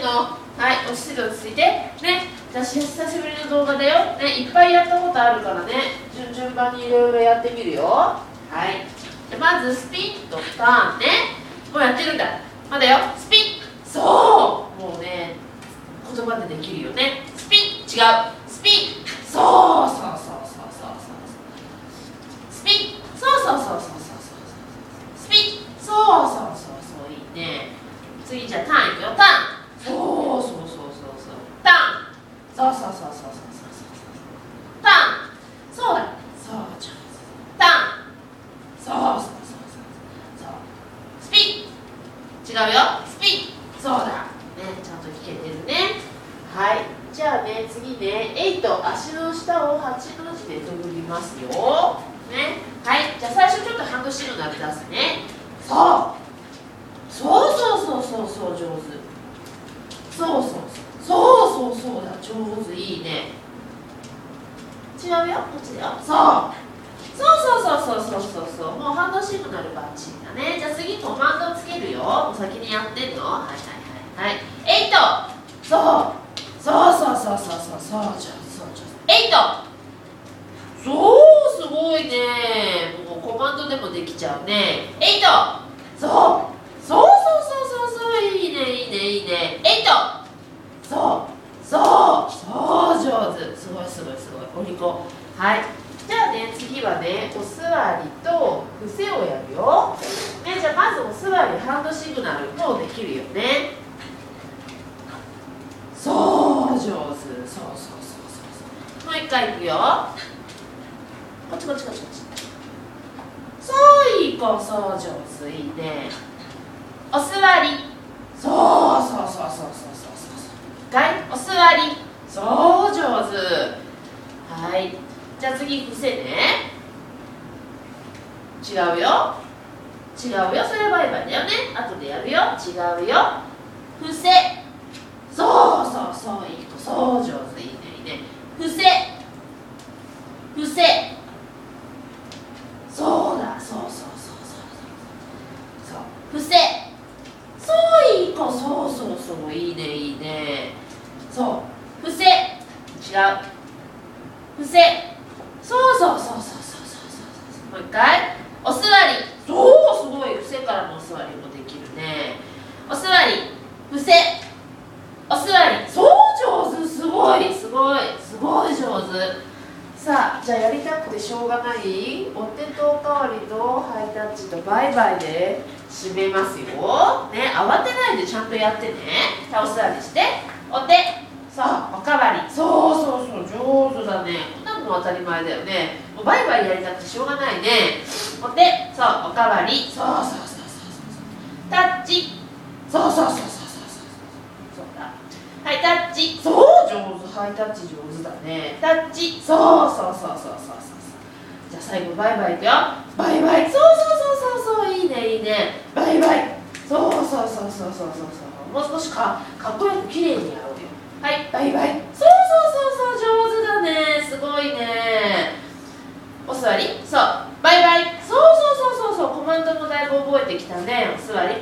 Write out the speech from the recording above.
の？はい、落ち着いて落ち着いて。ね、私久しぶりの動画だよ。ね、いっぱいやったことあるからね、順番にいろいろやってみるよ。はい。でまずスピンとターンね。もうやってるんだ。まだよ。スピン。そう。もうね、言葉でできるよね。スピン。違う。スピン。そうそうそうそうそうそう。スピン。そうそうそうそうそうそう。スピン。そうそうそうそう。いいね。次じゃあターンいくよ。ターン。そうそうそうそうそう。ターン。そうそうそうそうそうそう。ターン。そうだ。そうじゃん。ターン。そうそうそうそうそう。スピン。違うよ。スピン。そうだ。ね、ちゃんと聞けてるね。はい。じゃあね、次ね、8、足の下を8の字でくぐりますよ。ね。はい。じゃあ最初ちょっとハンドシグナル出すね。そう。そうそうそうそうそう、上手。そうそうそうそうそうそうだ、上手、いいね。違うよ、こっちだよ。そうそうそうそうそうそうそう、もうハンドシグナルバッチリだね。じゃあ次コマンドつけるよ。もう先にやってんの？はいはいはいはい。8。そうそうそうそうそうそうそう、上手そう上手。8。そうすごいね。もうコマンドでもできちゃうね。8。そうそうそうそうそうそう、いいねいいねいいね。8。そうそうそう上手、すごいすごいすごい、お利口。はい。じゃあね、次はね、お座りと伏せをやるよ。ね、じゃあまずお座りハンドシグナルもできるよね。そう上手、そうそうそうそうそう。もう一回いくよ。こっちこっちこっちこっち。そういい子、そう上手、いいね。お座り。そうそうそうそうそうそうそう。はい、お座り。そう上手。はい。じゃあ次、伏せね。違うよ。違うよ。それはバイバイだよね。後でやるよ。違うよ。伏せ。そうそうそう、いい子。そう上手。いいね、いいね。伏せ。伏せ。そうだ。そうそうそうそうそう。伏せ。そういい子。そうそうそう、いいね、いいね。そう。伏せ。違う。伏せ。そうそうそうそうそうそうそう。もう一回。お座り。そうすごい。伏せからのお座りもできるね。お座り。伏せ。お座り。そう上手。すごいすごいすごい上手。さあ、じゃあやりたくてしょうがない。お手とおかわりとハイタッチとバイバイで締めますよ。ね、慌てないでちゃんとやってね。さあ、お座りして。お手。さあ、おかわり。そうそうそう、上手だね。こんなの当たり前だよね。もうバイバイやりたくてしょうがないね。お手。そう、おかわり。そうそうそうそうそう。タッチ。そうそうそうそうそうそう。そうだ。はい、タッチ。そう上手。ハイタッチ上手だね。タッチ。そうそうそうそうそうそう。じゃあ最後バイバイいくよ。バイバイ。そうそうそうそうそう。いいねいいね。バイバイ。そうそうそうそうそうそうそう。もう少しかっこよく綺麗にやろうよ。はい、バイバイ。そうそうそうそう、上手だね。すごいね。お座り。そう、バイバイ。そうそうそうそうそう。コマンドもだいぶ覚えてきたね。お座り。